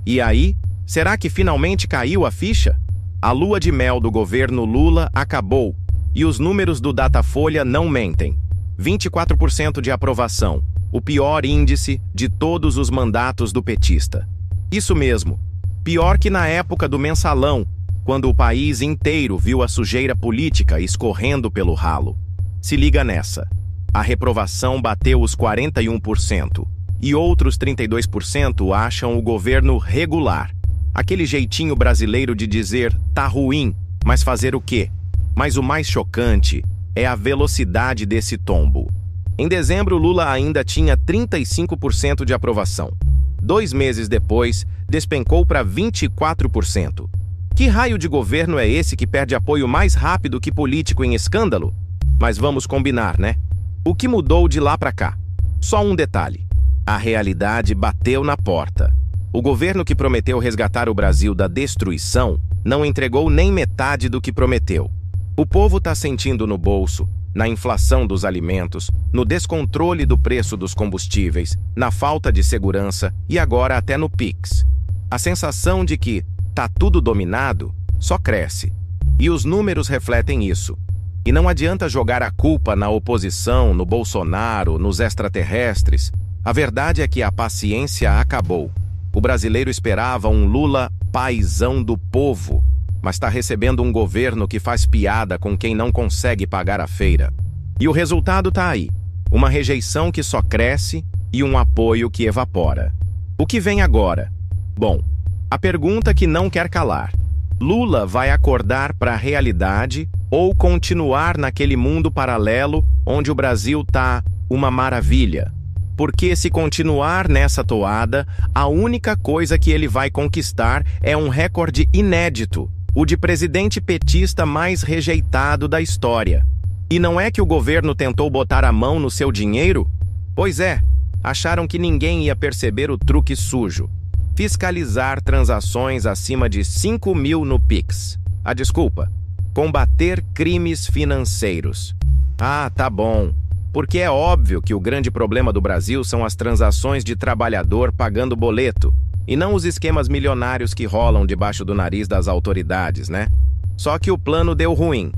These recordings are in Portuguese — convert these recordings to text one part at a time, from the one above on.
E aí, será que finalmente caiu a ficha? A lua de mel do governo Lula acabou e os números do Datafolha não mentem. 24% de aprovação, o pior índice de todos os mandatos do petista. Isso mesmo, pior que na época do mensalão, quando o país inteiro viu a sujeira política escorrendo pelo ralo. Se liga nessa. A reprovação bateu os 41% e outros 32% acham o governo regular. Aquele jeitinho brasileiro de dizer tá ruim, mas fazer o quê? Mas o mais chocante é a velocidade desse tombo. Em dezembro, Lula ainda tinha 35% de aprovação. 2 meses depois, despencou para 24%. Que raio de governo é esse que perde apoio mais rápido que político em escândalo? Mas vamos combinar, né? O que mudou de lá para cá? Só um detalhe. A realidade bateu na porta. O governo que prometeu resgatar o Brasil da destruição não entregou nem metade do que prometeu. O povo está sentindo no bolso, na inflação dos alimentos, no descontrole do preço dos combustíveis, na falta de segurança e agora até no Pix. A sensação de que tá tudo dominado só cresce. E os números refletem isso. E não adianta jogar a culpa na oposição, no Bolsonaro, nos extraterrestres. A verdade é que a paciência acabou. O brasileiro esperava um Lula paizão do povo, mas está recebendo um governo que faz piada com quem não consegue pagar a feira. E o resultado tá aí. Uma rejeição que só cresce e um apoio que evapora. O que vem agora? Bom, a pergunta que não quer calar. Lula vai acordar para a realidade ou continuar naquele mundo paralelo onde o Brasil tá uma maravilha? Porque se continuar nessa toada, a única coisa que ele vai conquistar é um recorde inédito, o de presidente petista mais rejeitado da história. E não é que o governo tentou botar a mão no seu dinheiro? Pois é, acharam que ninguém ia perceber o truque sujo. Fiscalizar transações acima de 5 mil no Pix. A desculpa? Combater crimes financeiros. Ah, tá bom. Porque é óbvio que o grande problema do Brasil são as transações de trabalhador pagando boleto, e não os esquemas milionários que rolam debaixo do nariz das autoridades, né? Só que o plano deu ruim.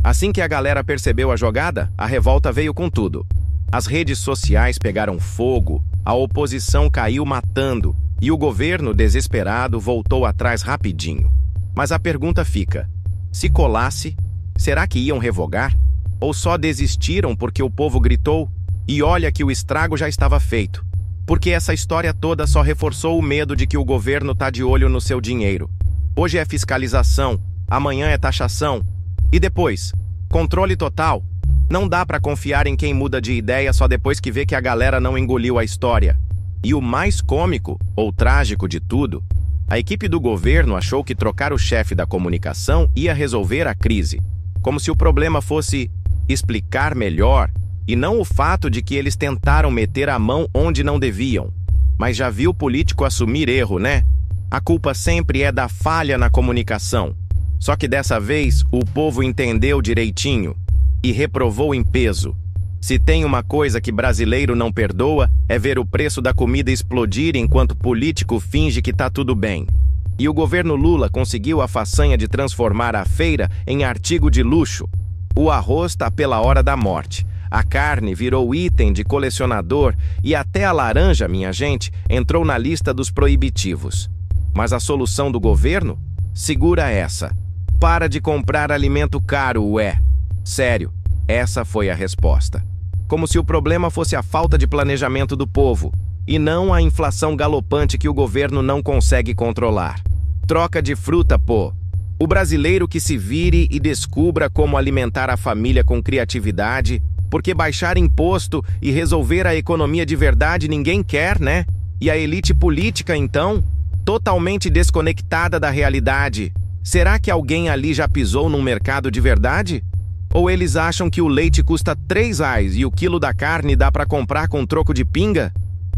Assim que a galera percebeu a jogada, a revolta veio com tudo. As redes sociais pegaram fogo, a oposição caiu matando, e o governo, desesperado, voltou atrás rapidinho. Mas a pergunta fica: se colasse, será que iam revogar? Ou só desistiram porque o povo gritou? E olha que o estrago já estava feito. Porque essa história toda só reforçou o medo de que o governo tá de olho no seu dinheiro. Hoje é fiscalização, amanhã é taxação. E depois? Controle total. Não dá para confiar em quem muda de ideia só depois que vê que a galera não engoliu a história. E o mais cômico, ou trágico de tudo, a equipe do governo achou que trocar o chefe da comunicação ia resolver a crise. Como se o problema fosse explicar melhor, e não o fato de que eles tentaram meter a mão onde não deviam. Mas já viu político assumir erro, né? A culpa sempre é da falha na comunicação. Só que dessa vez o povo entendeu direitinho e reprovou em peso. Se tem uma coisa que brasileiro não perdoa, é ver o preço da comida explodir enquanto político finge que tá tudo bem. E o governo Lula conseguiu a façanha de transformar a feira em artigo de luxo. O arroz tá pela hora da morte, a carne virou item de colecionador e até a laranja, minha gente, entrou na lista dos proibitivos. Mas a solução do governo? Segura essa. Para de comprar alimento caro, ué. Sério, essa foi a resposta. Como se o problema fosse a falta de planejamento do povo, e não a inflação galopante que o governo não consegue controlar. Troca de fruta, pô. O brasileiro que se vire e descubra como alimentar a família com criatividade, porque baixar imposto e resolver a economia de verdade ninguém quer, né? E a elite política, então? Totalmente desconectada da realidade. Será que alguém ali já pisou num mercado de verdade? Ou eles acham que o leite custa R$3 e o quilo da carne dá para comprar com troco de pinga?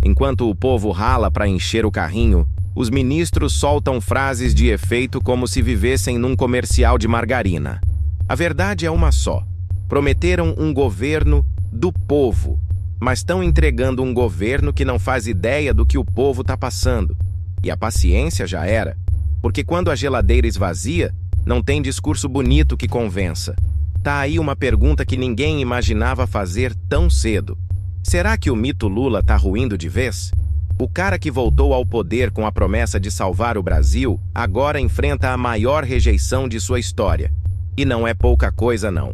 Enquanto o povo rala para encher o carrinho, os ministros soltam frases de efeito como se vivessem num comercial de margarina. A verdade é uma só. Prometeram um governo do povo, mas estão entregando um governo que não faz ideia do que o povo está passando. E a paciência já era, porque quando a geladeira esvazia, não tem discurso bonito que convença. Tá aí uma pergunta que ninguém imaginava fazer tão cedo. Será que o mito Lula tá ruindo de vez? O cara que voltou ao poder com a promessa de salvar o Brasil, agora enfrenta a maior rejeição de sua história. E não é pouca coisa, não.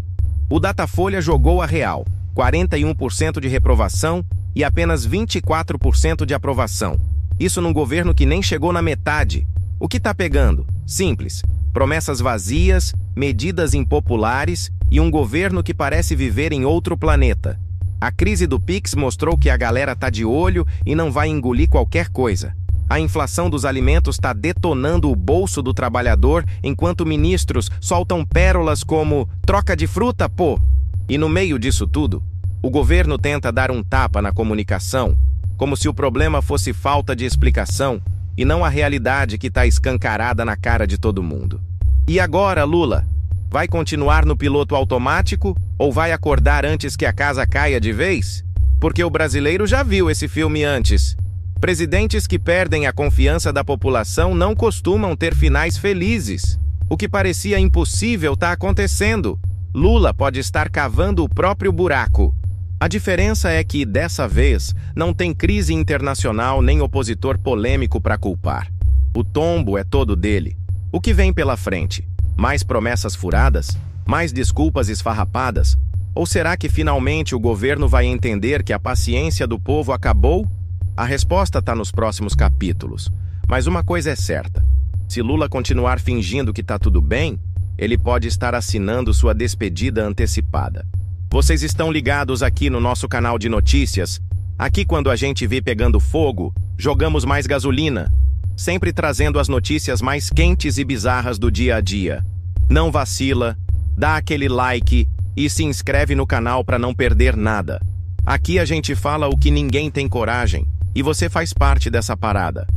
O Datafolha jogou a real, 41% de reprovação e apenas 24% de aprovação. Isso num governo que nem chegou na metade. O que tá pegando? Simples. Promessas vazias, medidas impopulares e um governo que parece viver em outro planeta. A crise do Pix mostrou que a galera tá de olho e não vai engolir qualquer coisa. A inflação dos alimentos está detonando o bolso do trabalhador, enquanto ministros soltam pérolas como troca de fruta, pô! E no meio disso tudo, o governo tenta dar um tapa na comunicação, como se o problema fosse falta de explicação e não a realidade que está escancarada na cara de todo mundo. E agora, Lula? Vai continuar no piloto automático ou vai acordar antes que a casa caia de vez? Porque o brasileiro já viu esse filme antes. Presidentes que perdem a confiança da população não costumam ter finais felizes. O que parecia impossível está acontecendo. Lula pode estar cavando o próprio buraco. A diferença é que, dessa vez, não tem crise internacional nem opositor polêmico para culpar. O tombo é todo dele. O que vem pela frente? Mais promessas furadas? Mais desculpas esfarrapadas? Ou será que finalmente o governo vai entender que a paciência do povo acabou? A resposta está nos próximos capítulos. Mas uma coisa é certa. Se Lula continuar fingindo que está tudo bem, ele pode estar assinando sua despedida antecipada. Vocês estão ligados aqui no nosso canal de notícias. Aqui, quando a gente vê pegando fogo, jogamos mais gasolina, sempre trazendo as notícias mais quentes e bizarras do dia a dia. Não vacila, dá aquele like e se inscreve no canal para não perder nada. Aqui a gente fala o que ninguém tem coragem, e você faz parte dessa parada.